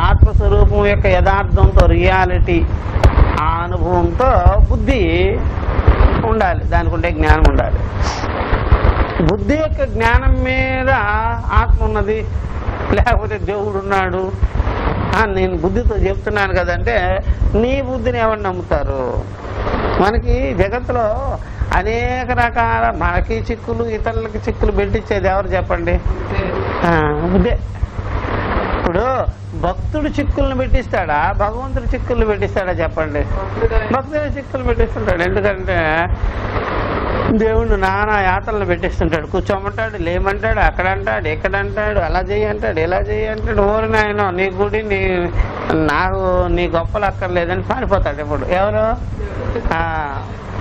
ఆత్మస్వరూపం యొక్క యథార్థంతో, రియాలిటీ, ఆ అనుభవంతో బుద్ధి ఉండాలి. దానికి ఉండే జ్ఞానం ఉండాలి. బుద్ధి యొక్క జ్ఞానం మీద ఆత్మ ఉన్నది, లేకపోతే దేవుడు ఉన్నాడు, నేను బుద్ధితో చెప్తున్నాను కదంటే నీ బుద్ధిని ఎవరు నమ్ముతారు? మనకి జగత్తులో అనేక రకాల, మనకి చిక్కులు ఇతరులకి చిక్కులు పెట్టించేది ఎవరు చెప్పండి? బుద్ధే. ఇప్పుడు భక్తుడు చిక్కులను పెట్టిస్తాడా, భగవంతుడు చిక్కులను పెట్టిస్తాడా చెప్పండి? భక్తుడు చిక్కులు పెట్టిస్తుంటాడు. ఎందుకంటే దేవుడు నానా యాతనలు పెట్టిస్తుంటాడు. కూర్చోమంటాడు, లేమంటాడు, అక్కడ అంటాడు, ఎక్కడ అంటాడు, అలా చేయి అంటాడు, ఇలా చేయి అంటాడు. ఓరి నాయన నీ గుడి నాకు నీ గొప్పలు అక్కర్లేదని పారిపోతాడు. ఎప్పుడు ఎవరు?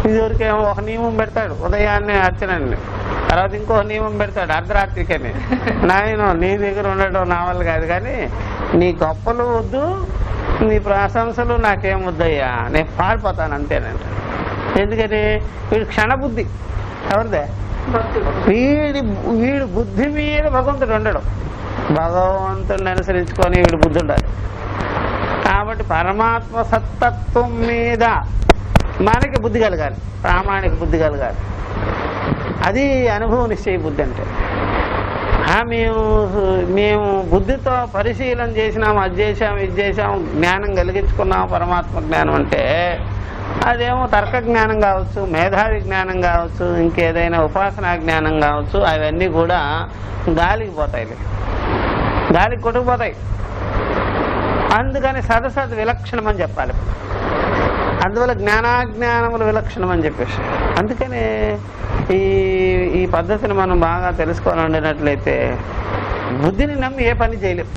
ఇదివరకేమో ఒక నియమం పెడతాడు, ఉదయాన్నే అర్చనండి. తర్వాత ఇంకో నియమం పెడతాడు, అర్ధరాత్రికని. నాయన నీ దగ్గర ఉండడం నా వల్ల కాదు, కానీ నీ గొప్పలు వద్దు, నీ ప్రశంసలు నాకేం వద్దయ్యా, నేను పారిపోతాను అంతేనండి. ఎందుకని? వీడు క్షణబుద్ధి. ఎవరిదే? వీడు బుద్ధి మీద భగవంతుడు ఉండడు. భగవంతుడిని అనుసరించుకొని వీడు బుద్ధి ఉండాలి. కాబట్టి పరమాత్మ సత్తత్వం మీద మనకి బుద్ధి కలగాలి, ప్రామాణిక బుద్ధి కలగాలి. అది అనుభవం నిశ్చయ బుద్ధి అంటే. మేము బుద్ధితో పరిశీలన చేసినాము, అది చేసాము, ఇది చేసాము, జ్ఞానం కలిగించుకున్నాము పరమాత్మ జ్ఞానం అంటే అదేమో తర్క జ్ఞానం కావచ్చు, మేధావి జ్ఞానం కావచ్చు, ఇంకేదైనా ఉపాసనా జ్ఞానం కావచ్చు. అవన్నీ కూడా గాలికి పోతాయి, గాలికి కొట్టుకుపోతాయి. అందుకని సదసద్ విలక్షణం అని చెప్పాలి. అందువల్ల జ్ఞానాజ్ఞానములు విలక్షణం అని చెప్పేసి. అందుకని ఈ పద్ధతిని మనం బాగా తెలుసుకోవాలన్నట్లయితే బుద్ధిని నమ్మి ఏ పని చేయలేం.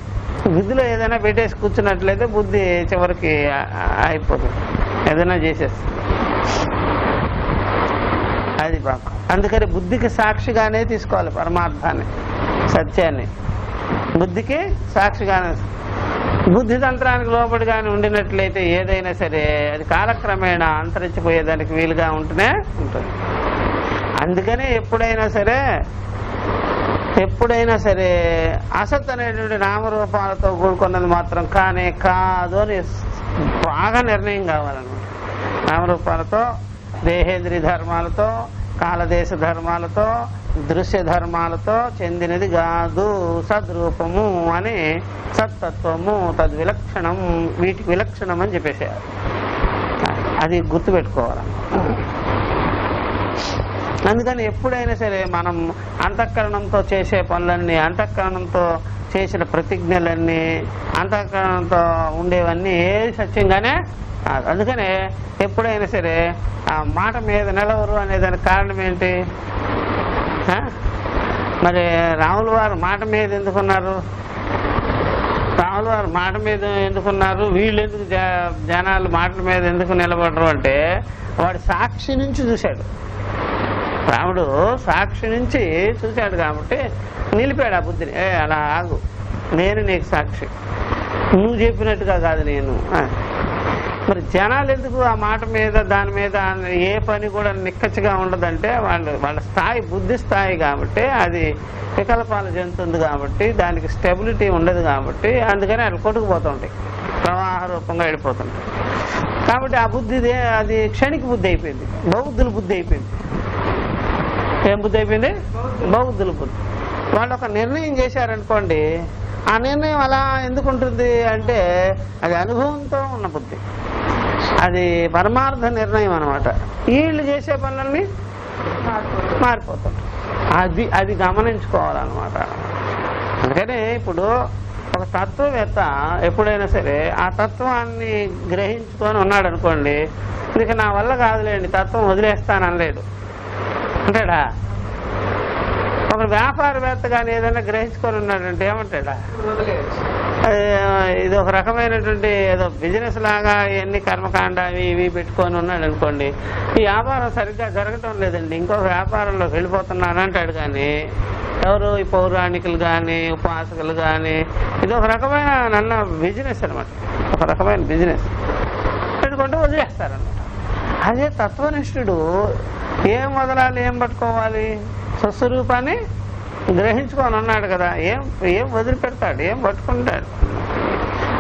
బుద్ధిలో ఏదైనా పెట్టేసి కూర్చున్నట్లయితే బుద్ధి చివరికి అయిపోతుంది, ఏదైనా చేసేస్తుంది. అది బాగా. అందుకని బుద్ధికి సాక్షిగానే తీసుకోవాలి పరమార్థాన్ని, సత్యాన్ని. బుద్ధికి సాక్షిగానే. బుద్ధి తంత్రానికి లోబడిగానే ఉండినట్లయితే ఏదైనా సరే అది కాలక్రమేణా అంతరించిపోయేదానికి వీలుగా ఉంటూనే ఉంటుంది. అందుకనే ఎప్పుడైనా సరే అసత్ అనేటువంటి నామరూపాలతో కూడుకున్నది మాత్రం కానే కాదు అని బాగా నిర్ణయం కావాలన్నమాట. నామరూపాలతో, దేహేంద్రియ ధర్మాలతో, కాలదేశ ధర్మాలతో, దృశ్య ధర్మాలతో చెందినది కాదు సద్రూపము అని, సత్తత్వము, తద్విలక్షణం, వీటికి విలక్షణం అని చెప్పేసేయాలి. అది గుర్తుపెట్టుకోవాలి. అందుకని ఎప్పుడైనా సరే మనం అంతఃకరణంతో చేసే పనులన్నీ, అంతఃకరణంతో చేసిన ప్రతిజ్ఞలన్నీ, అంతఃకరణంతో ఉండేవన్నీ ఏది సత్యంగానే. అందుకనే ఎప్పుడైనా సరే ఆ మాట మీద నిలవరు అనేదానికి కారణం ఏంటి? మరి రాముల వారు మాట మీద ఎందుకున్నారు? రాముల వారు మాట మీద ఎందుకున్నారు? వీళ్ళు ఎందుకు జనాలు మాటల మీద ఎందుకు నిలబడరు అంటే వాడు సాక్షి నుంచి చూశాడు. రాముడు సాక్షి నుంచి చూశాడు కాబట్టి నిలిపాడు ఆ బుద్ధిని. అలా ఆగు, నేను నీకు సాక్షి, నువ్వు చెప్పినట్టుగా కాదు నేను. మరి జనాలు ఎందుకు ఆ మాట మీద, దాని మీద ఏ పని కూడా నిక్కచ్చిగా ఉండదంటే వాళ్ళ స్థాయి, బుద్ధి స్థాయి కాబట్టి, అది వికల్పాల చెందుతుంది కాబట్టి, దానికి స్టెబిలిటీ ఉండదు కాబట్టి, అందుకని అట్లా కొట్టుకుపోతుంటాయి, ప్రవాహ రూపంగా వెళ్ళిపోతుంటాయి. కాబట్టి ఆ బుద్ధి అది క్షణిక బుద్ధి అయిపోయింది, బౌద్ధుల బుద్ధి అయిపోయింది. ఏం బుద్ధి అయిపోయింది? బౌద్ధుల బుద్ధి. వాళ్ళు ఒక నిర్ణయం చేశారనుకోండి, ఆ నిర్ణయం అలా ఎందుకు ఉంటుంది అంటే అది అనుభవంతో ఉన్న బుద్ధి, అది పరమార్థ నిర్ణయం అనమాట. వీళ్ళు చేసే పనులన్నీ మారిపోతుంది. అది గమనించుకోవాలన్నమాట. అందుకని ఇప్పుడు ఒక తత్వవేత్త ఎప్పుడైనా సరే ఆ తత్వాన్ని గ్రహించుకొని ఉన్నాడు అనుకోండి, ఇక నా వల్ల కాదులేండి తత్వం వదిలేస్తాననలేడు అంటాడా? ఒక వ్యాపారవేత్త కానీ ఏదైనా గ్రహించుకొని ఉన్నాడంటే ఏమంటాడా? ఇది ఒక రకమైనటువంటి ఏదో బిజినెస్ లాగా ఇవన్నీ కర్మకాండ అవి ఇవి పెట్టుకొని ఉన్నాడు అనుకోండి, ఈ వ్యాపారం సరిగ్గా జరగటం లేదండి, ఇంకొక వ్యాపారంలోకి వెళ్ళిపోతున్నాను అంటాడు. కానీ ఎవరు? ఈ పౌరాణికులు కానీ, ఉపాసకులు కానీ, ఇది ఒక రకమైన నన్న బిజినెస్ అనమాట, ఒక రకమైన బిజినెస్ పెట్టుకుంటూ వదిలేస్తారనమాట. అదే తత్వనిష్ఠుడు ఏం వదలాలి, ఏం పట్టుకోవాలి? స్వస్వరూపాన్ని గ్రహించుకొని ఉన్నాడు కదా, ఏం ఏం వదిలిపెడతాడు, ఏం పట్టుకుంటాడు.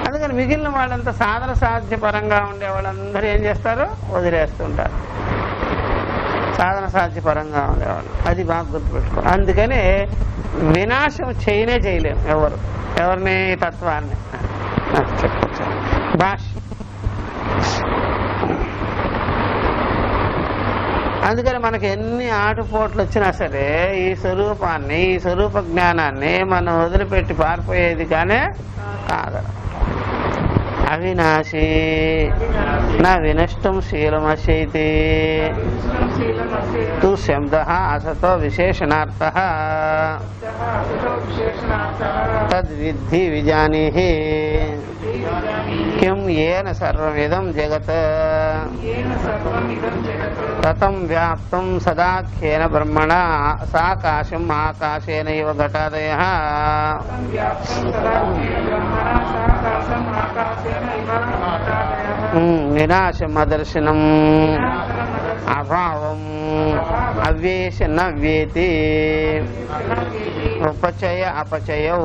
అందుకని మిగిలిన వాళ్ళంతా సాధన సాధ్యపరంగా ఉండే వాళ్ళందరూ ఏం చేస్తారు, వదిలేస్తుంటారు. సాధన సాధ్యపరంగా ఉండేవాళ్ళు, అది బాగా గుర్తుపెట్టుకో. అందుకని వినాశం చేయలేము ఎవరిని, తత్వాన్ని. చెప్పచ్చు భాష. అందుకని మనకి ఎన్ని ఆటుపోట్లు వచ్చినా సరే ఈ స్వరూపాన్ని, ఈ స్వరూప జ్ఞానాన్ని మనం వదిలిపెట్టి పారిపోయేది కానీ కాదు. అవినాశి నా వినష్టం శీలమశైతి తు శబ్ద అసతో విశేషణార్థ తద్విద్ధి విజానీహి కిం ఏన సర్వమిదం జగత్ తతం వ్యాప్తం సదాఖ్యేన బ్రహ్మణ సాకాశం ఆకాశేనైవ ఘటాదయః వినాశం అదర్శనం అభావం అవ్యేష నవ్యేతి ఉపచయ అపచయౌ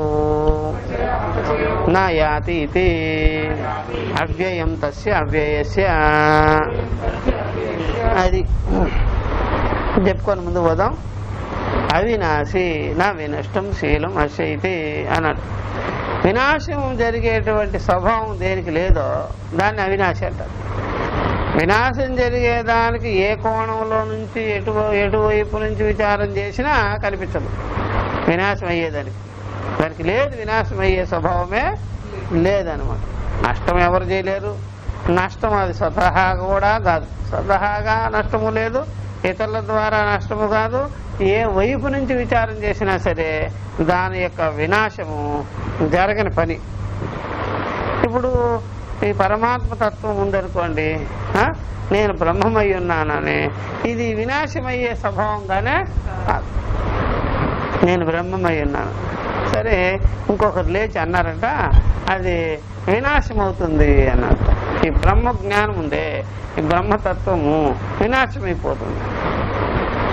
నా యాతి ఇతి అవ్యయం తస్య అవ్యయస్య. అది చెప్పుకొని ముందు పోదాం. అవినాశి నా వినష్టం శీలం అశైతి అన్నాడు. వినాశం జరిగేటువంటి స్వభావం దేనికి లేదో దాన్ని అవినాశి అంటారు. వినాశం జరిగేదానికి ఏ కోణంలో నుంచి ఎటువైపు నుంచి విచారం చేసినా కనిపించదు. వినాశం అయ్యేదానికి దానికి లేదు, వినాశం అయ్యే స్వభావమే లేదనమాట. నష్టం ఎవరు చేయలేరు, నష్టం అది స్వతహాగా కూడా కాదు, స్వతహాగా నష్టము లేదు, ఇతరుల ద్వారా నష్టము కాదు. ఏ వైపు నుంచి విచారం చేసినా సరే దాని యొక్క వినాశము జరగని పని. ఇప్పుడు ఈ పరమాత్మ తత్వం ఉందనుకోండి, నేను బ్రహ్మమై ఉన్నానని, ఇది వినాశమయ్యే స్వభావంగానే కాదు. నేను బ్రహ్మమై ఉన్నాను సరే, ఇంకొకరు లేచి అన్నారంట అది వినాశం అవుతుంది అన్నట్టు. ఈ బ్రహ్మ జ్ఞానం ఉందే, ఈ బ్రహ్మతత్వము వినాశమైపోతుంది.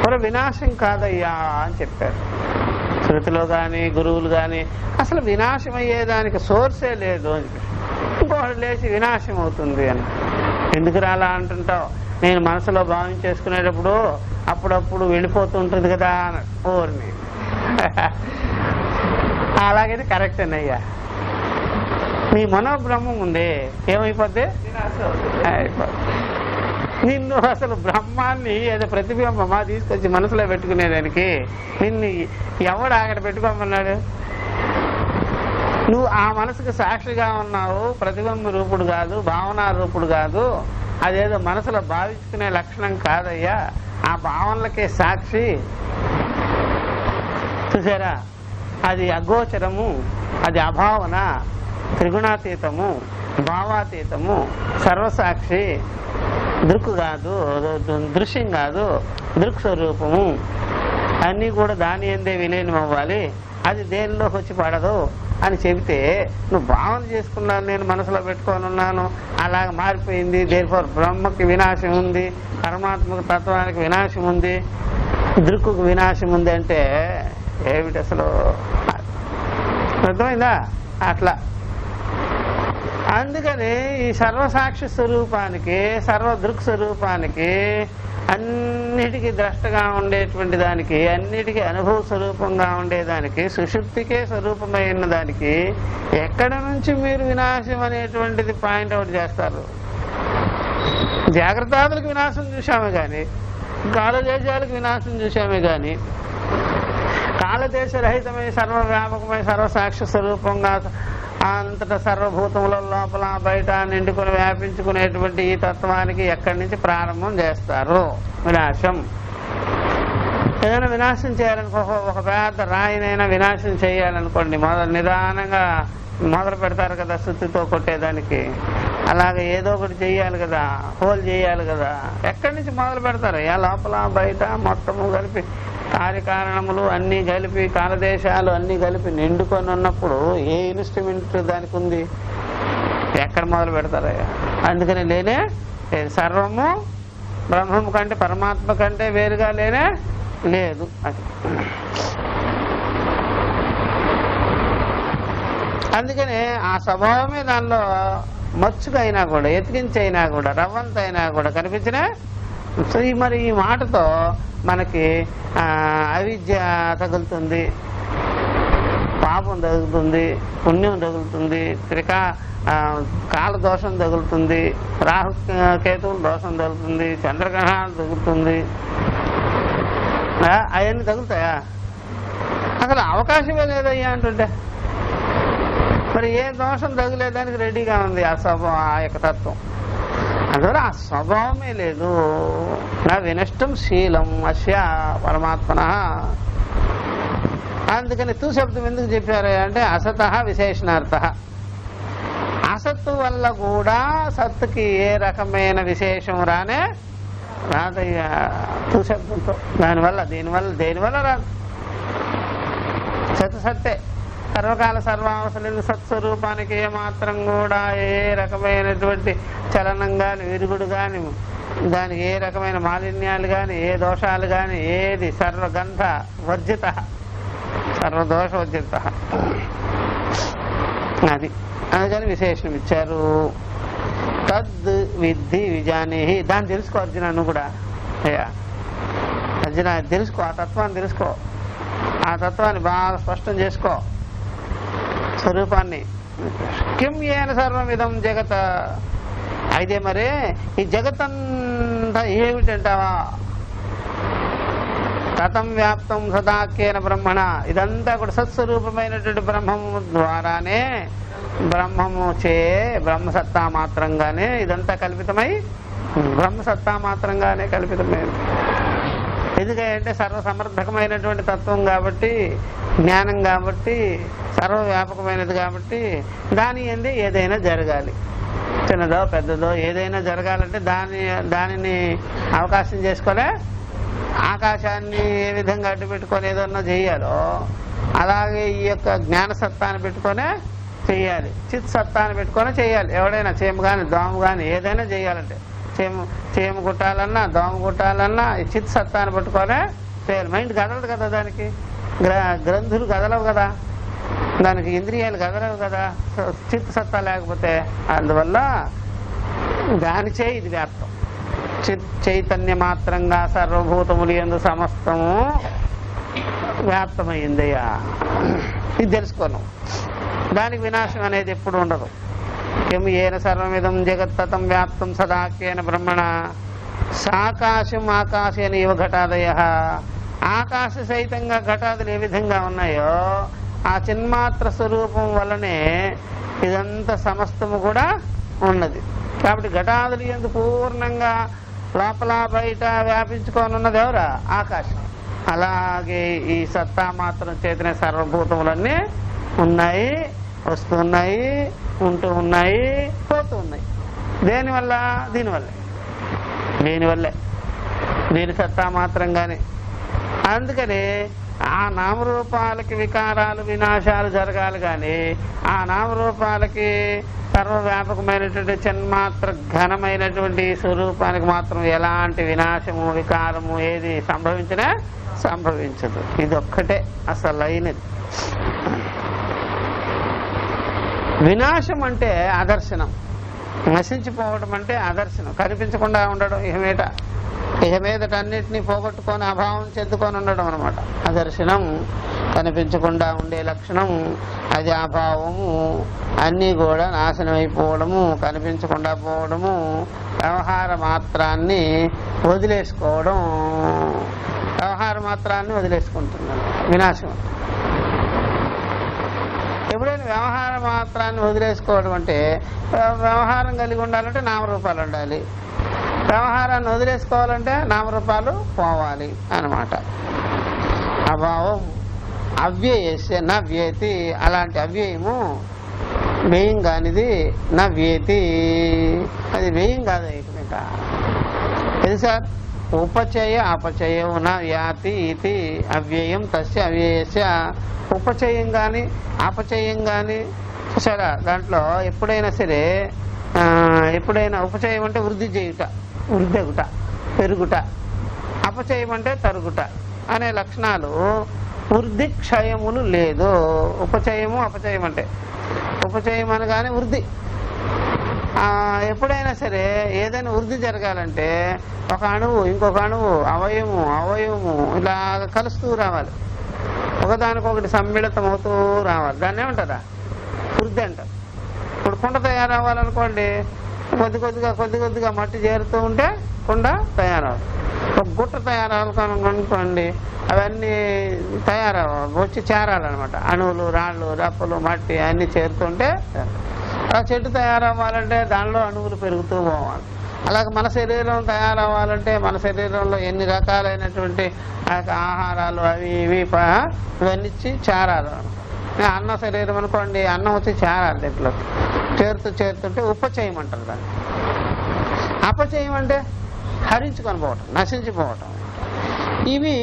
మరి వినాశం కాదయ్యా అని చెప్పారు శృతిలో కానీ గురువులు కానీ. అసలు వినాశం అయ్యేదానికి సోర్సే లేదు అని చెప్పి ఇంకొకటి లేచి వినాశం అవుతుంది అని. ఎందుకు రాలా అంటుంటావు, నేను మనసులో భావించేసుకునేటప్పుడు అప్పుడప్పుడు వెళ్ళిపోతుంటుంది కదా అని. ఓర్ని అలాగైతే కరెక్టేనయ్యా. నీ మనోబ్రహ్మం ఉంది ఏమైపోద్ది, నిన్ను అసలు బ్రహ్మాన్ని ఏదో ప్రతిబింబమా తీసుకొచ్చి మనసులో పెట్టుకునేదానికి నిన్ను ఎవడు అక్కడ పెట్టుకోమన్నాడు? నువ్వు ఆ మనసుకు సాక్షిగా ఉన్నావు, ప్రతిబింబ రూపుడు కాదు, భావనా రూపుడు కాదు. అదేదో మనసులో భావించుకునే లక్షణం కాదయ్యా, ఆ భావనలకే సాక్షి. చూసారా, అది అగోచరము, అది అభావన, త్రిగుణాతీతము, భావాతీతము, సర్వసాక్షి. దృక్కు కాదు, దృశ్యం కాదు, దృక్ స్వరూపము. అన్నీ కూడా దాని ఎందే విలీనం అవ్వాలి, అది దేనిలోకి వచ్చి పడదు అని చెబితే నువ్వు భావన చేసుకున్నాను, నేను మనసులో పెట్టుకొని ఉన్నాను, అలాగ మారిపోయింది. దేనిఫోర్ బ్రహ్మకి వినాశం ఉంది, పరమాత్మక తత్వానికి వినాశం ఉంది, దృక్కుకు వినాశం ఉంది అంటే ఏమిటి అసలు? అర్థమైందా? అట్లా అందుకని ఈ సర్వసాక్షి స్వరూపానికి, సర్వదృక్ స్వరూపానికి, అన్నిటికీ ద్రష్టగా ఉండేటువంటి దానికి, అన్నిటికీ అనుభవ స్వరూపంగా ఉండేదానికి, సుషుప్తికే స్వరూపమైన దానికి ఎక్కడ నుంచి మీరు వినాశం అనేటువంటిది పాయింట్అవుట్ చేస్తారు? జాగ్రత్తలకు వినాశం చూసామే కానీ, కాలదేశాలకు వినాశం చూసామే కానీ, కాలదేశ రహితమై సర్వవ్యాపకమై సర్వసాక్షి స్వరూపంగా అంతటా సర్వభూతముల లోపల బయట నిండుకొని వ్యాపించుకునేటువంటి ఈ తత్వానికి ఎక్కడి నుంచి ప్రారంభం చేస్తారు వినాశం? ఏదైనా వినాశం చేయాలనుకో, ఒక పెద్ద రాయినైనా వినాశం చేయాలనుకోండి, నిదానంగా మొదలు పెడతారు కదా సుత్తితో కొట్టేదానికి. అలాగే ఏదో ఒకటి చెయ్యాలి కదా, హోల్ చేయాలి కదా. ఎక్కడి నుంచి మొదలు పెడతారు? లోపల బయట మొత్తము కలిపి, కార్యకారణములు అన్నీ కలిపి, కాలదేశాలు అన్నీ కలిపి నిండుకొని ఉన్నప్పుడు ఏ ఇన్స్ట్రుమెంట్ దానికి ఉంది? ఎక్కడ మొదలు పెడతారయ్యా? అందుకని లేనే సర్వము బ్రహ్మము కంటే, పరమాత్మ కంటే వేరుగా లేనే లేదు. అది అందుకని ఆ స్వభావమే దానిలో మచ్చుకైనా కూడా, ఎతికించైనా కూడా, రవ్వంతైనా కూడా కనిపించినా మరి ఈ మాటతో మనకి అవిద్య తగులుతుంది, పాపం తగులుతుంది, పుణ్యం తగులుతుంది, కాలదోషం తగులుతుంది, రాహు కేతువుల దోషం తగులుతుంది, చంద్రగ్రహణాలు తగులుతుంది. అవన్నీ తగులుతాయా? అసలు అవకాశమే లేదయ్యా అంటుంటే మరి ఏ దోషం తగులేదానికి రెడీగా ఉంది ఆ స్వభావం, ఆ యొక్క తత్వం. అందువల్ల ఆ స్వభావమే లేదు. నా వినష్టం శీలం అస్య పరమాత్మన. అందుకని తూ శబ్దం ఎందుకు చెప్పారు అంటే అసత విశేషణార్థ. అసత్తు వల్ల కూడా సత్తుకి ఏ రకమైన విశేషం రాదయ్యా తూ శబ్దంతో. దేనివల్ల రాదు. సత్తే సర్వకాల సర్వావసరం సత్స్వరూపానికి ఏమాత్రం కూడా ఏ రకమైనటువంటి చలనం కానీ, విరుగుడు కానీ, దానికి ఏ రకమైన మాలిన్యాలు కానీ, ఏ దోషాలు కానీ, ఏది సర్వగంధ వర్జిత, సర్వదోష వర్జిత. అది అందుకని విశేషణం ఇచ్చారు. తద్ విద్ధి విజానేహి. దాన్ని తెలుసుకో అర్జున, నువ్వు కూడా అయ్యా అర్జున తెలుసుకో, ఆ తత్వాన్ని తెలుసుకో, ఆ తత్వాన్ని బాగా స్పష్టం చేసుకో, స్వరూపాన్ని. కిం ఏన సర్వమిదం జగత్. అయితే మరి ఈ జగత్తంతా ఏమిటంటావా? తతం వ్యాప్తం సదాఖ్యేన బ్రహ్మణ. ఇదంతా కూడా సత్స్వరూపమైనటువంటి బ్రహ్మము ద్వారానే, బ్రహ్మము చే, బ్రహ్మసత్తా మాత్రంగానే ఇదంతా కల్పితమై, బ్రహ్మసత్తా మాత్రంగానే కల్పితమైంది. ఎందుకంటే సర్వసమర్థకమైనటువంటి తత్వం కాబట్టి, జ్ఞానం కాబట్టి, సర్వవ్యాపకమైనది కాబట్టి దాని ఎందు ఏదైనా జరగాలి. చిన్నదో పెద్దదో ఏదైనా జరగాలంటే దానిని అవకాశం చేసుకోలే. ఆకాశాన్ని ఏ విధంగా అడ్డు పెట్టుకొని ఏదన్నా చెయ్యాలో అలాగే ఈ యొక్క జ్ఞానసత్తాన్ని పెట్టుకొనే చెయ్యాలి, చిత్ సత్తాన్ని పెట్టుకొని చెయ్యాలి. ఎవడైనా చీమ కానీ దోమ కానీ ఏదైనా చెయ్యాలంటే, చీమ కుట్టాలన్నా దోమ కుట్టాలన్నా ఈ చిత్ సత్తాన్ని పట్టుకొనే చేయాలి. మైండ్ కదలదు కదా, దానికి గ్రంథులు కదలవు కదా, దానికి ఇంద్రియాలు కదలవు కదా చిత్ సత్తా లేకపోతే. అందువల్ల దానిచే ఇది వ్యాప్తం. చైతన్య మాత్రంగా సర్వభూతములు యందు సమస్తము వ్యాప్తమైందయ్యా. ఇది తెలుసుకోను. దానికి వినాశం అనేది ఎప్పుడు ఉండదు. కిం ఏన సర్వమిదం జగత్తతం వ్యాప్తం సదాఖ్యేన బ్రహ్మణ. సాకాశం ఆకాశేన ఇవ ఘటాదయ. ఆకాశ సహితంగా ఘటాదులు ఏ విధంగా ఉన్నాయో ఆ చిన్మాత్ర స్వరూపం వల్లనే ఇదంతా సమస్తము కూడా ఉన్నది. కాబట్టి ఘటాదులు యందు పూర్ణంగా లోపల బయట వ్యాపించుకొని ఉన్నది ఎవరా? ఆకాశం. అలాగే ఈ సత్తా మాత్రం చేతనే సర్వభూతములన్నీ ఉన్నాయి, వస్తున్నాయి, ఉంటూ ఉన్నాయి, పోతూ ఉన్నాయి. దేనివల్ల? దీనివల్లే, దీని సత్తా మాత్రంగానే. అందుకని ఆ నామరూపాలకి వికారాలు వినాశాలు జరగాలి కానీ ఆ నామరూపాలకి సర్వవ్యాపకమైనటువంటి చిన్మాత్ర ఘనమైనటువంటి స్వరూపానికి మాత్రం ఎలాంటి వినాశము వికారము ఏది సంభవించదు. ఇది ఒక్కటే అసలైనది. వినాశం అంటే అదర్శనం, నశించిపోవడం అంటే అదర్శనం, కనిపించకుండా ఉండడం. ఇహ మీదట అన్నిటినీ పోగొట్టుకొని అభావం చెందుకొని ఉండడం అనమాట అదర్శనం. కనిపించకుండా ఉండే లక్షణం అది అభావము. అన్నీ కూడా నాశనం అయిపోవడము, కనిపించకుండా పోవడము, వ్యవహార మాత్రాన్ని వదిలేసుకుంటున్నాడు వినాశం. ఎప్పుడైనా వ్యవహార మాత్రాన్ని వదిలేసుకోవడం అంటే వ్యవహారం కలిగి ఉండాలంటే నామరూపాలు ఉండాలి, వ్యవహారాన్ని వదిలేసుకోవాలంటే నామరూపాలు పోవాలి అన్నమాట. అభావం అవ్యయస్య నవ్యేతి. అలాంటి అవ్యయము వ్యయం కానిది నవ్యేతి. అది వ్యయం కాదు. ఇక ఇది సార్ ఉపచయ అపచయం నా యాతి ఇది అవ్యయం తస్య అవ్యయస్య. ఉపచయం కానీ అపచయం కానీ చూసారా, దాంట్లో ఎప్పుడైనా సరే ఉపచయం అంటే వృద్ధి చేయుట, వృద్ధగుట, పెరుగుట. అపచయం అంటే తరుగుట అనే లక్షణాలు వృద్ధి క్షయములు లేదు. ఉపచయము అపచయం అంటే ఉపచయం అనగానే వృద్ధి. ఎప్పుడైనా సరే ఏదైనా వృద్ధి జరగాలంటే ఒక అణువు ఇంకొక అణువు అవయవము ఇలా కలుస్తూ రావాలి, ఒకదానికొకటి సమ్మిళితం అవుతూ రావాలి. దాన్ని ఏమంటారా? వృద్ధి అంటారు. ఇప్పుడు కుండ తయారవ్వాలనుకోండి, కొద్దిగా మట్టి చేరుతూ ఉంటే కుండ తయారవ్వాలి. ఒక గుట్ట తయారవ్వాలనుకోండి, అవన్నీ వచ్చి చేరాలన్నమాట. అణువులు, రాళ్ళు, రప్పలు, మట్టి అన్నీ చేరుతుంటే. అలా చెట్టు తయారవ్వాలంటే దానిలో అణువులు పెరుగుతూ పోవాలి. అలాగే మన శరీరం తయారవ్వాలంటే మన శరీరంలో ఎన్ని రకాలైనటువంటి ఆహారాలు అవి ఇవి ఇవన్నీ ఇచ్చి చేరాలి. అన్న శరీరం అనుకోండి, అన్నం వచ్చి చేరాలి. దీంట్లో చేరుతుంటే ఉపచయం అంటారు దాన్ని. అపచయం అంటే హరించుకొని పోవటం, నశించిపోవటం. ఇవి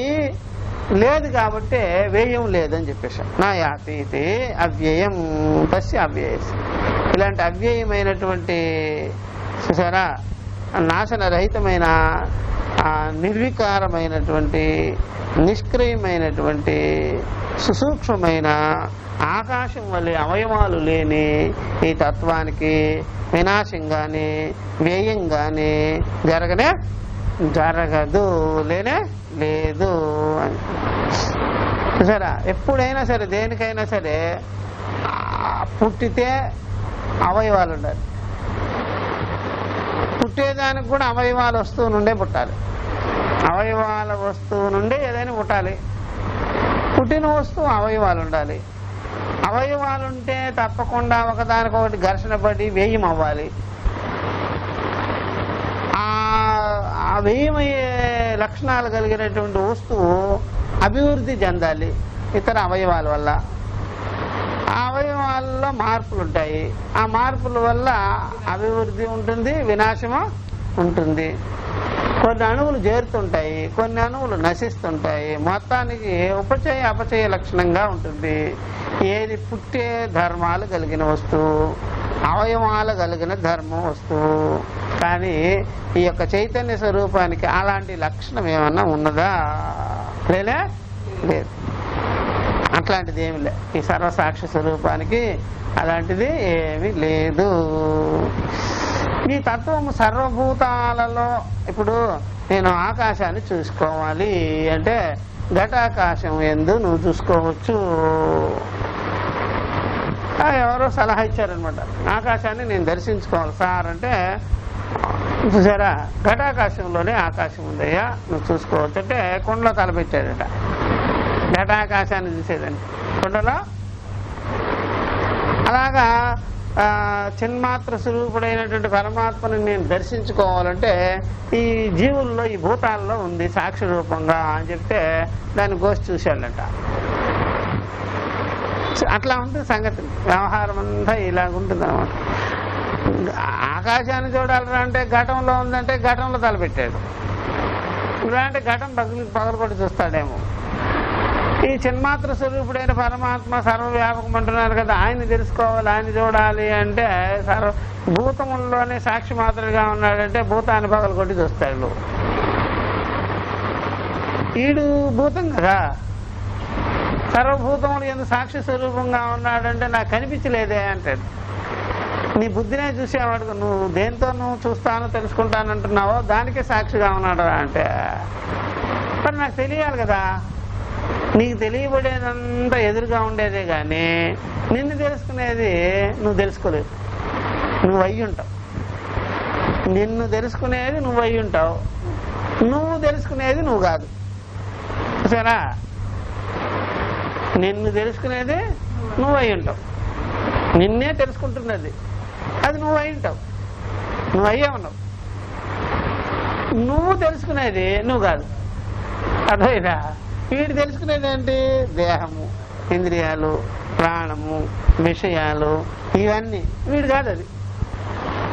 లేదు కాబట్టి వ్యయం లేదని చెప్పేశాం. నా యాతీతి అవ్యయం తస్య అవ్యయస్. ఇలాంటి అవ్యయమైనటువంటి చూసారా, నాశనరహితమైన నిర్వికారమైనటువంటి నిష్క్రియమైనటువంటి సుసూక్ష్మమైన ఆకాశం వల్లే అవయవాలు లేని ఈ తత్వానికి వినాశం కానీ వ్యయం కానీ జరగదు, లేనే లేదు అని. సరే, ఎప్పుడైనా సరే దేనికైనా సరే పుట్టితే అవయవాలు ఉండాలి. పుట్టేదానికి కూడా అవయవాల వస్తువు నుండే పుట్టాలి. అవయవాల వస్తువు నుండి ఏదైనా పుట్టాలి. పుట్టిన వస్తువు అవయవాలు ఉండాలి. అవయవాలుంటే తప్పకుండా ఒకదానికొకటి ఘర్షణ పడి వ్యయం అవ్వాలి. ఆ వ్యయమయ్యే లక్షణాలు కలిగినటువంటి వస్తువు అభివృద్ధి చెందాలి ఇతర అవయవాల వల్ల. ఆ అవయవాల్లో మార్పులు ఉంటాయి. ఆ మార్పుల వల్ల అభివృద్ధి ఉంటుంది, వినాశము ఉంటుంది. కొన్ని అణువులు చేరుతుంటాయి, కొన్ని అణువులు నశిస్తుంటాయి. మొత్తానికి ఉపచయ అపచయ లక్షణంగా ఉంటుంది. ఏది పుట్టే ధర్మాలు కలిగిన వస్తువు, అవయవాలు కలిగిన ధర్మం వస్తువు. కానీ ఈ యొక్క చైతన్య స్వరూపానికి అలాంటి లక్షణం ఏమన్నా ఉన్నదా? లేదు. అట్లాంటిది ఏమి లేదు. ఈ సర్వసాక్షి స్వరూపానికి అలాంటిది ఏమీ లేదు. ఈ తత్వము సర్వభూతాలలో, ఇప్పుడు నేను ఆకాశాన్ని చూసుకోవాలి అంటే ఘటాకాశం ఎందు నువ్వు చూసుకోవచ్చు. ఎవరో సలహా ఇచ్చారనమాట, ఆకాశాన్ని నేను దర్శించుకోవాలి సార్ అంటే, చూసారా ఘటాకాశంలోనే ఆకాశం ఉందయ్యా నువ్వు చూసుకోవచ్చు అంటే కుండలో తలపెట్టాడట. ఘటాకాశాన్ని చూసేదని కుండలో. అలాగా చిన్మాత్ర స్వరూపుడైనటువంటి పరమాత్మని నేను దర్శించుకోవాలంటే ఈ జీవుల్లో, ఈ భూతాల్లో ఉంది సాక్షి రూపంగా అని చెప్తే దాన్ని గోష్ఠి చూశాడంట. అట్లా ఉంటుంది సంగతి. వ్యవహారం అంతా ఇలాగుంటుంది అనమాట. ఆకాశాన్ని చూడాలరా అంటే ఘటంలో ఉందంటే ఘటంలో తలపెట్టాడు. ఇలా అంటే ఘటం పగలకొట్టి చూస్తాడేమో. ఈ చిన్మాత్ర స్వరూపుడైన పరమాత్మ సర్వవ్యాపకం అంటున్నారు కదా, ఆయన్ని తెలుసుకోవాలి, ఆయన చూడాలి అంటే భూతముల్లోనే సాక్షి మాత్రగా ఉన్నాడంటే భూతాన్ని పగలకొట్టి చూస్తాడు. ఈడు భూతం కదా, సర్వభూతములు ఎందుకు సాక్షి స్వరూపంగా ఉన్నాడంటే నాకు కనిపించలేదే అంటాడు. నీ బుద్ధినే చూసేవాడు, నువ్వు దేంతో నువ్వు చూస్తానో తెలుసుకుంటానంటున్నావో దానికే సాక్షిగా ఉన్నాడు అంటే మరి నాకు తెలియాలి కదా. నీకు తెలియబడేదంతా ఎదురుగా ఉండేదే కానీ నిన్ను తెలుసుకునేది నువ్వు తెలుసుకోలేదు. నువ్వు అయ్యి ఉంటావు. నిన్ను తెలుసుకునేది నువ్వు అయ్యి ఉంటావు, నువ్వు తెలుసుకునేది నువ్వు కాదు. సరేనా? నిన్ను తెలుసుకునేది నువ్వు అయి ఉంటావు, నిన్నే తెలుసుకుంటున్నది అది నువ్వు అయి ఉంటావు, నువ్వు అయ్యే ఉన్నావు. నువ్వు తెలుసుకునేది నువ్వు కాదు. అర్థమైనా? వీడు తెలుసుకునేది ఏంటి? దేహము, ఇంద్రియాలు, ప్రాణము, విషయాలు, ఇవన్నీ వీడు కాదు. అది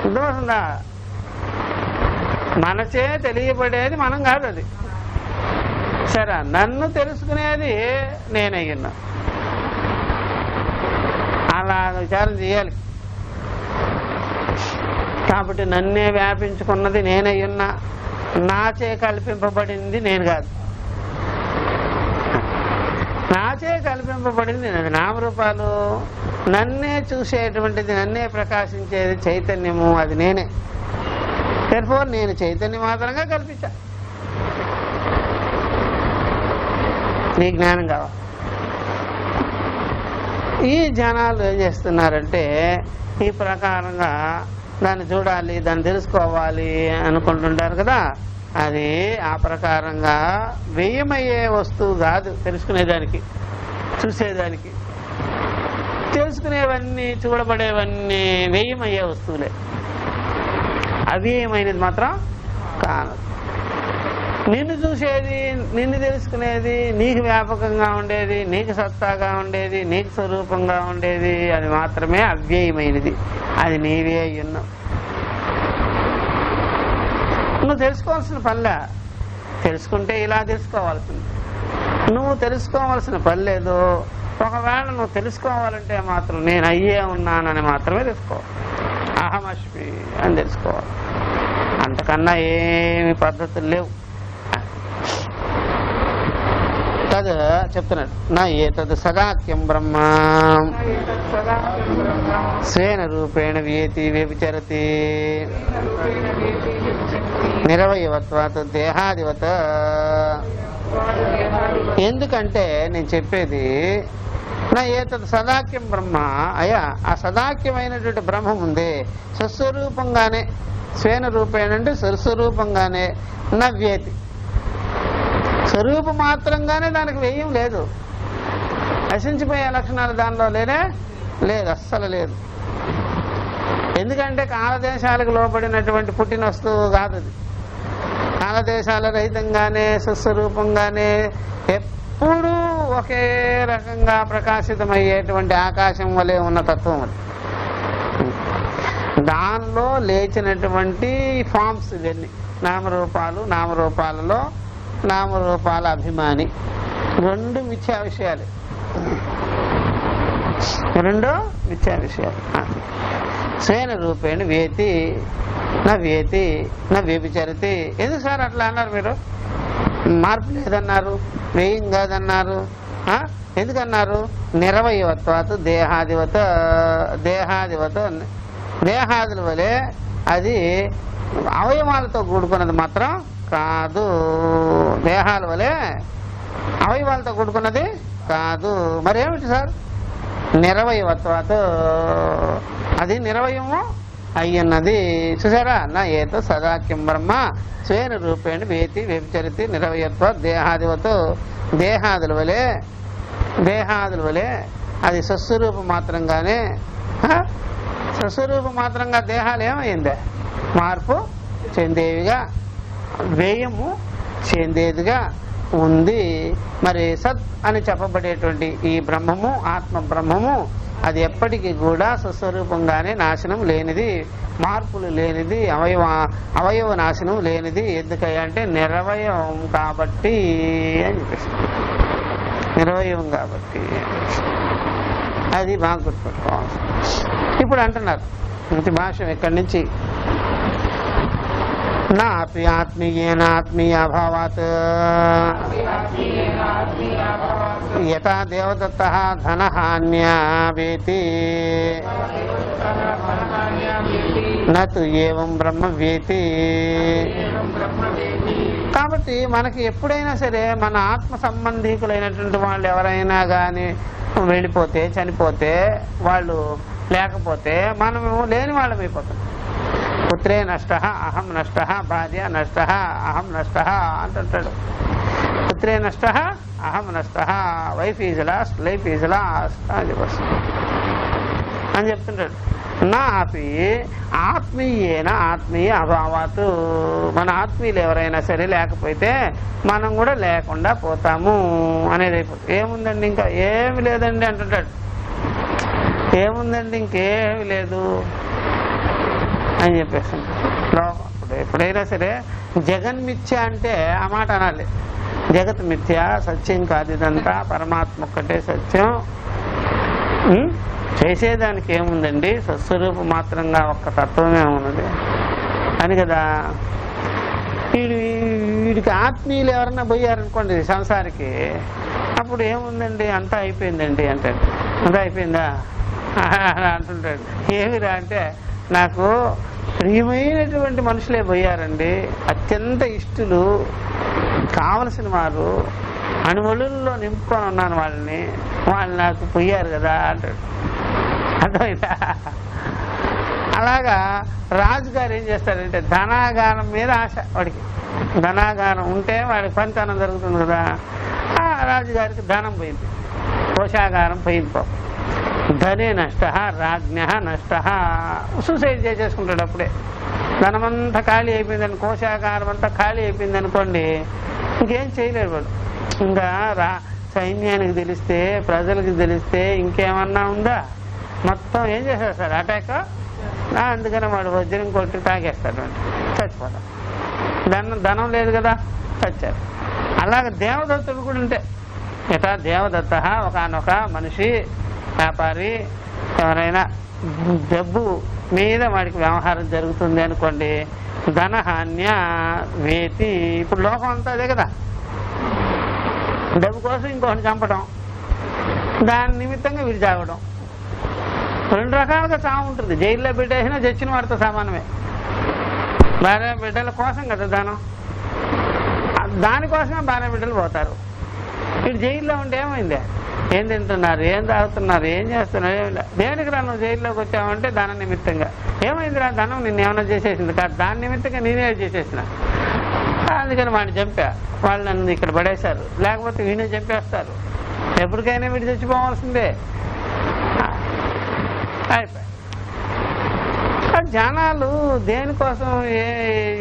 అర్థమవుతుందా? మనచే తెలియబడేది మనం కాదు. అది సరే, నన్ను తెలుసుకునేది నేనయ్యున్నా. అలా విచారం చేయాలి. కాబట్టి నన్నే వ్యాపించుకున్నది నేనయ్యున్నా, నాచే కల్పింపబడింది నేను కాదు. నాచే కల్పింపబడింది అది నామరూపాలు. నన్నే చూసేటువంటిది, నన్నే ప్రకాశించేది చైతన్యము, అది నేనే. therefore నేను చైతన్య మాత్రంగా కల్పించా. నీ జ్ఞానం కావాలి. ఈ జనాలు ఏం చేస్తున్నారంటే ఈ ప్రకారంగా దాన్ని చూడాలి, దాన్ని తెలుసుకోవాలి అనుకుంటుంటారు కదా. అది ఆ ప్రకారంగా వ్యయమయ్యే వస్తువు కాదు. తెలుసుకునేదానికి, చూసేదానికి. తెలుసుకునేవన్నీ, చూడబడేవన్నీ వ్యయమయ్యే వస్తువులే, అవ్యయమైనది మాత్రం కాదు. నిన్ను చూసేది, నిన్ను తెలుసుకునేది, నీకు వ్యాపకంగా ఉండేది, నీకు సత్తాగా ఉండేది, నీకు స్వరూపంగా ఉండేది, అది మాత్రమే అవ్యయమైనది. అది నీవే అయ్యున్నావు. నువ్వు తెలుసుకోవాల్సిన పనిలే. తెలుసుకుంటే ఇలా తెలుసుకోవాల్సింది. నువ్వు తెలుసుకోవాల్సిన పని లేదు. ఒకవేళ నువ్వు తెలుసుకోవాలంటే మాత్రం నేను అయ్యే ఉన్నానని మాత్రమే తెలుసుకోవాలి. అహమస్మి అని తెలుసుకోవాలి. అంతకన్నా ఏమి పద్ధతులు లేవు. తద్ చెప్తున్నాడు. నా ఏతద్ సదాఖ్యం బ్రహ్మ స్వేన రూపేణ వియేతి వ్యభిచరతి నిరవయవత్వాత్ దేహాదివత్. ఎందుకంటే నేను చెప్పేది నా ఏతద్ సదాఖ్యం బ్రహ్మ, అయ్యా ఆ సదాఖ్యమైనటువంటి బ్రహ్మం ఉంది స్వస్వరూపంగానే, స్వేన రూపేణ అంటే స్వస్వరూపంగానే, నవ్యేతి స్వరూప మాత్రంగానే, దానికి వ్యయం లేదు. నశించిపోయే లక్షణాలు దానిలో లేనే లేదు, అస్సలు లేదు. ఎందుకంటే కాలదేశాలకు లోపడినటువంటి పుట్టిన వస్తువు కాదు అది. కాలదేశాల రహితంగానే, స్వస్వరూపంగానే ఎప్పుడూ ఒకే రకంగా ప్రకాశితమయ్యేటువంటి ఆకాశం వలె ఉన్న తత్వం అది. దానిలో లేచినటువంటి ఫామ్స్ ఇవన్నీ నామరూపాలు. నామరూపాలలో నామరూపాల అభిమాని, రెండు మిథ్యా విషయాలు. రెండు మిథ్యా విషయాలు. స్వేన రూపేణ వేతి నవ్యేతి నా వ్యభిచరతి. ఎందుకు సార్ అట్లా అన్నారు మీరు? మార్పు లేదన్నారు, వ్యయం కాదన్నారు. ఎందుకన్నారు? నిరవయవత్వాత్ దేహాదివత. దేహాదివత దేహాదుల వలె అది అవయవాలతో కూడుకున్నది మాత్రం కాదు. దేహాల వలె అవయవాలతో కూడుకున్నది కాదు. మరేమిటి సార్? నిరవయవత్వాత్, అది నిరవయము అయ్యున్నది. చూసారా? నా ఏతో సదాఖ్యం బ్రహ్మ స్వేన రూపేణ వేతి వ్యభిచరితి నిరవయత్వ దేహాదివతో. దేహాదుల వలె, దేహాదుల వలె అది స్వస్వరూపం మాత్రంగానే, స్వస్వరూపం మాత్రంగా దేహాలు ఏమైందే? మార్పు చెందేవిగా, వ్యయము చెందేదిగా ఉంది. మరి సత్ అని చెప్పబడేటువంటి ఈ బ్రహ్మము, ఆత్మ బ్రహ్మము, అది ఎప్పటికీ కూడా స్వస్వరూపంగానే నాశనం లేనిది, మార్పులు లేనిది, అవయవ నాశనం లేనిది. ఎందుకయ్యా అంటే నిరవయవం కాబట్టి అని చెప్పేసి. నిరవయవం కాబట్టి అది బాగా గుర్తుపెట్టుకోవాలి. ఇప్పుడు అంటున్నారు మంచి భాష ఇక్కడి నుంచి, నా ఆత్మీయేన ఆత్మీయాభావాత్ యథా దేవదత్తః ధనహాన్యావేతి నతు ఏవం బ్రహ్మ వేతి. కాబట్టి మనకి ఎప్పుడైనా సరే మన ఆత్మ సంబంధీకులైనటువంటి వాళ్ళు ఎవరైనా కానీ వెళ్ళిపోతే, చనిపోతే, వాళ్ళు లేకపోతే మనము లేని వాళ్ళం అయిపోతాం. పుత్రే నష్ట అహం నష్ట, భార్య నష్ట అహం నష్ట అంటుంటాడు. పుత్రే నష్ట అహం నష్ట, wife is lost, life is lost అని చెప్తుంటాడు. నా ఆత్మీయేన ఆత్మీయ అభావాత్, మన ఆత్మీయులు ఎవరైనా సరే లేకపోతే మనం కూడా లేకుండా పోతాము అనేది అయిపోతుంది. ఏముందండి ఇంకా ఏమి లేదండి అంటుంటాడు. ఏముందండి ఇంకేమి లేదు అని చెప్పేసి లోకం. ఎప్పుడైనా సరే జగన్మిథ్య అంటే ఆ మాట అనాలి. జగత్ మిథ్య, సత్యం కాదు ఇదంతా, పరమాత్మ ఒక్కటే సత్యం. చేసేదానికి ఏముందండి, స్వస్వరూపం మాత్రంగా ఒక్క తత్వమే ఉన్నది అని కదా. వీడికి ఆత్మీయులు ఎవరన్నా పోయారనుకోండి సంసారికి, అన్నప్పుడు ఏముందండి అంతా అయిపోయిందండి అంటే, అంతా అయిపోయిందా అంటుంటాడు. ఏమిరా అంటే, నాకు ప్రియమైనటువంటి మనుషులే పోయారండి, అత్యంత ఇష్టలు, కావలసిన వారు, అణువళుల్లో నింపుకొని ఉన్నాను వాళ్ళని, వాళ్ళు నాకు పోయారు కదా అంటాడు. అర్థమైందా? అలాగా రాజుగారు ఏం చేస్తాడంటే, ధనాగారం మీద ఆశ వాడికి. ధనాగారం ఉంటే వాడికి పనితనం జరుగుతుంది కదా. ఆ రాజుగారికి ధనం పోయింది, కోశాగారం పోయింది. ధనే నష్ట, రాజ్ఞ నష్ట. సూసైడ్ చేసేసుకుంటాడు అప్పుడే. ధనమంతా ఖాళీ అయిపోయిందని, కోశాగారం అంతా ఖాళీ అయిపోయింది అనుకోండి, ఇంకేం చేయలేడు వాడు. ఇంకా సైన్యానికి తెలిస్తే, ప్రజలకు తెలిస్తే ఇంకేమన్నా ఉందా? మొత్తం ఏం చేసేస్తాడు, అటాక్. అందుకని వాడు వజ్రం కొట్టి తాగేస్తాడు, చచ్చిపోతాడు. ధనం లేదు కదా, చచ్చారు. అలాగే దేవదత్తుడు కూడా ఉంటే, ఇట దేవదత్త ఒకనొక మనిషి, వ్యాపారి, ఎవరైనా డబ్బు మీద వాడికి వ్యవహారం జరుగుతుంది అనుకోండి, ధనహాన్య వేతి. ఇప్పుడు లోకం అంతా అదే కదా, డబ్బు కోసం ఇంకొకటి చంపడం, దాని నిమిత్తంగా వీడు చావడం. రెండు రకాలుగా చావు ఉంటుంది. జైల్లో పెట్టేసినా చచ్చిన వాడితో సమానమే. భార్య బిడ్డల కోసం కదా ధనం, దానికోసమే భార్య బిడ్డలు పోతారు. వీడు జైల్లో ఉంటే ఏమైంది, ఏం తింటున్నారు, ఏం తాగుతున్నారు, ఏం చేస్తున్నారు, ఏమి లేదు. దేనికి రా నువ్వు జైల్లోకి వచ్చావంటే ధన నిమిత్తంగా. ఏమైందిరా, ధనం నిన్ను ఏమైనా చేసేసింది కాదు, దాని నిమిత్తంగా నేనే చేసేసిన. అందుకని వాడిని చంపా, వాళ్ళు నన్ను ఇక్కడ పడేశారు, లేకపోతే వీడిని చంపేస్తారు. ఎప్పటికైనా వీడు చచ్చిపోవాల్సిందే. అయిపోయి జనాలు దేనికోసం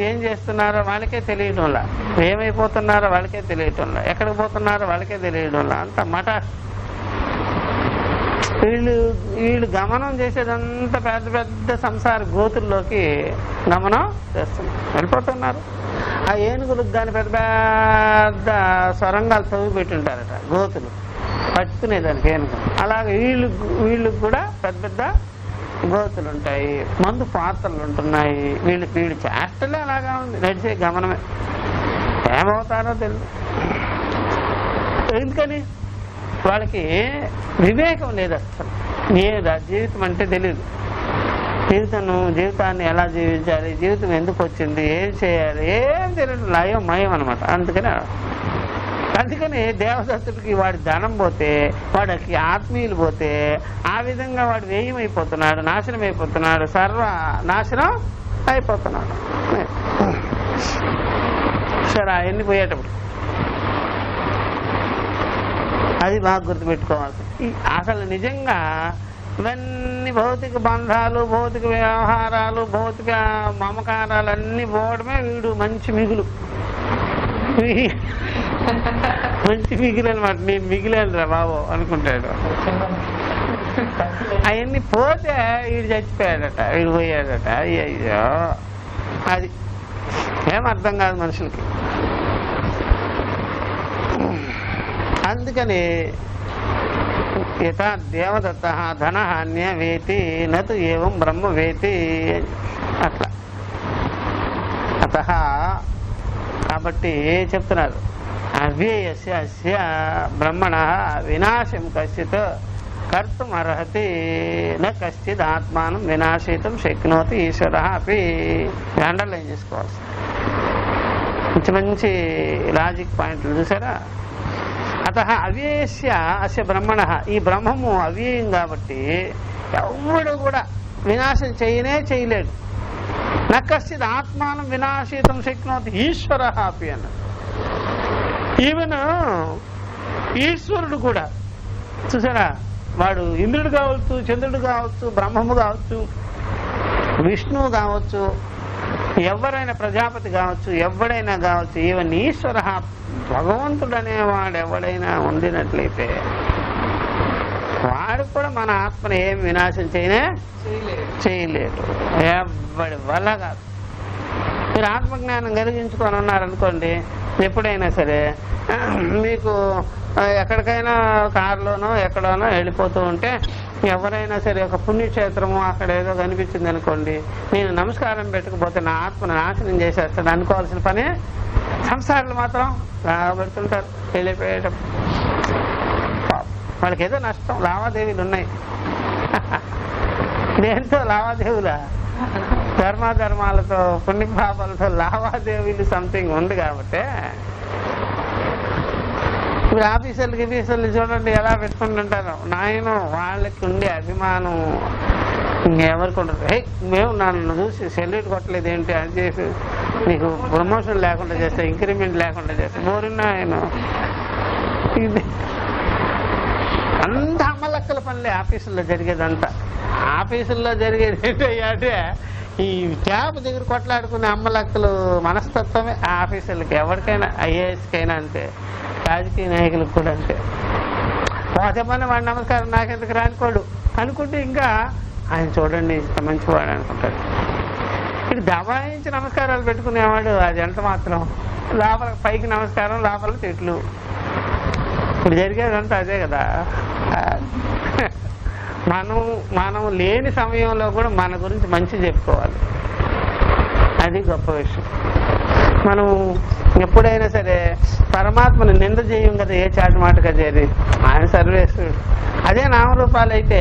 ఏం చేస్తున్నారో వాళ్ళకే తెలియటంలా, ఏమైపోతున్నారో వాళ్ళకే తెలియటంలా, ఎక్కడికి పోతున్నారో వాళ్ళకే తెలియటంలా. అంత మఠా. వీళ్ళు గమనం చేసేదంతా పెద్ద పెద్ద సంసార గోతుల్లోకి గమనం చేస్తున్నారు, వెళ్ళిపోతున్నారు. ఆ ఏనుగులకు దాని పెద్ద పెద్ద సొరంగాలు తవ్వి పెట్టుంటారట, గోతులు పట్టుకునేదానికి ఏనుగు. అలాగే వీళ్ళకి కూడా పెద్ద పెద్ద గోతులు ఉంటాయి, మందు పాత్రలు ఉంటున్నాయి. వీళ్ళు చేష్టలే అలాగా ఉంది, నడిచే గమనమే. ఏమవుతారో తెలియదు. ఎందుకని వాళ్ళకి వివేకం లేదు అసలు. జీవితం అంటే తెలియదు. జీవితాన్ని ఎలా జీవించాలి, జీవితం ఎందుకు వచ్చింది, ఏం చేయాలి, ఏం తెలియదు. లయం మయం అనమాట. అందుకని దేవదత్తుడికి వాడి ధనం పోతే, వాడికి ఆత్మీయులు పోతే, ఆ విధంగా వాడు వ్యయమైపోతున్నాడు, నాశనం అయిపోతున్నాడు, సర్వ నాశనం అయిపోతున్నాడు. సరే అవన్నీ పోయేటప్పుడు అది బాగా గుర్తుపెట్టుకోవాలి. అసలు నిజంగా ఇవన్నీ భౌతిక బంధాలు, భౌతిక వ్యవహారాలు, భౌతిక మమకారాలు అన్నీ పోవడమే వీడు మంచి మిగులు. మంచి మిగిలి అనమాట. నేను మిగిలాను రా బాబు అనుకుంటాడు. అవన్నీ పోతే వీడు చచ్చిపోయాడట, వీడు పోయాడట. అయ్యో అది ఏం అర్థం కాదు మనుషులకి. అందుకని యథా దేవదత్త ధనహాన్య వేతి నతు ఏవం బ్రహ్మ వేతి. అట్లా అత కాబట్టి చెప్తున్నారు, అవ్యయస్య అస్య బ్రహ్మణ వినాశం కశ్చిత్ కర్తుం అర్హతి న కశ్చిత్ ఆత్మానం వినాశయితుం శక్నోతి ఈశ్వర అపి. అండర్లైన్ చేసుకోవాల్సి మంచి మంచి లాజిక్ పాయింట్లు చూసారా. అత అవ్యయస్య అస్య బ్రహ్మణ, ఈ బ్రహ్మము అవ్యయం కాబట్టి ఎవడు కూడా వినాశం చేయలేడు. నకశ్చిత్ ఆత్మానం వినాశయితుం శక్నోతి ఈశ్వర అపి అన్నాడు. ఈవెన్ ఈశ్వరుడు కూడా చూసారా, వాడు ఇంద్రుడు కావచ్చు, చంద్రుడు కావచ్చు, బ్రహ్మము కావచ్చు, విష్ణువు కావచ్చు, ఎవరైనా ప్రజాపతి కావచ్చు, ఎవడైనా కావచ్చు, ఈవెన్ ఈశ్వర భగవంతుడు అనేవాడు ఎవడైనా ఉండినట్లయితే వాడు కూడా మన ఆత్మను ఏం వినాశం చేయలేడు. ఎవడి వల్ల కాదు. మీరు ఆత్మజ్ఞానం కలిగించుకొని ఉన్నారనుకోండి, ఎప్పుడైనా సరే మీకు ఎక్కడికైనా కారులోనో ఎక్కడోనో వెళ్ళిపోతూ ఉంటే ఎవరైనా సరే ఒక పుణ్యక్షేత్రము అక్కడ ఏదో కనిపించింది అనుకోండి, నేను నమస్కారం పెట్టుకుపోతే నా ఆత్మను నాశనం చేసేస్తాడు అనుకోవాల్సిన పనే సంసారాలు మాత్రం పెడుతుంటారు వెళ్ళిపోయేటప్పుడు. వాళ్ళకి ఏదో నష్టం, లావాదేవీలు ఉన్నాయి. దేంతో లావాదేవీలా? ధర్మాలతో పుణ్యపాపాలతో లావాదేవీలు సంథింగ్ ఉంది కాబట్టి. ఇప్పుడు ఆఫీసర్లు చూడండి ఎలా పెట్టుకుంటుంటారు. నాయన వాళ్ళకి ఉండే అభిమానం ఇంకెవరికి ఉండదు. మేము నన్ను చూసి సెల్యూట్ కొట్టలేదు ఏంటి అని చేసి నీకు ప్రమోషన్ లేకుండా చేస్తే, ఇంక్రిమెంట్ లేకుండా చేస్తే మోరినా ఆయన. ఇది అంత అమ్మలక్కల పనులే ఆఫీసుల్లో జరిగేదంతా. ఆఫీసుల్లో జరిగేది ఏంటంటే ఈ ట్యాబ్ దగ్గర కొట్లాడుకునే అమ్మలక్కలు మనస్తత్వమే ఆ ఆఫీసులకి. ఎవరికైనా ఐఏఎస్కైనా అంతే, రాజకీయ నాయకులకు కూడా అంతే. పోతేమని వాడి నమస్కారం నాకెందుకు రానుకోడు అనుకుంటే ఇంకా ఆయన చూడండి ఇంత మంచివాడు అనుకుంటాడు. ఇది దబాయించి నమస్కారాలు పెట్టుకునేవాడు అది ఎంత మాత్రం. లోపల పైకి నమస్కారం, లోపల తిట్లు. ఇప్పుడు జరిగేదంతా అదే కదా. మనం లేని సమయంలో కూడా మన గురించి మంచి చెప్పుకోవాలి, అది గొప్ప విషయం. మనం ఎప్పుడైనా సరే పరమాత్మను నింద చేయం కదా ఏ చాటి మాటగా చేరి. ఆయన సర్వేశ్వరుడు. అదే నామరూపాలు అయితే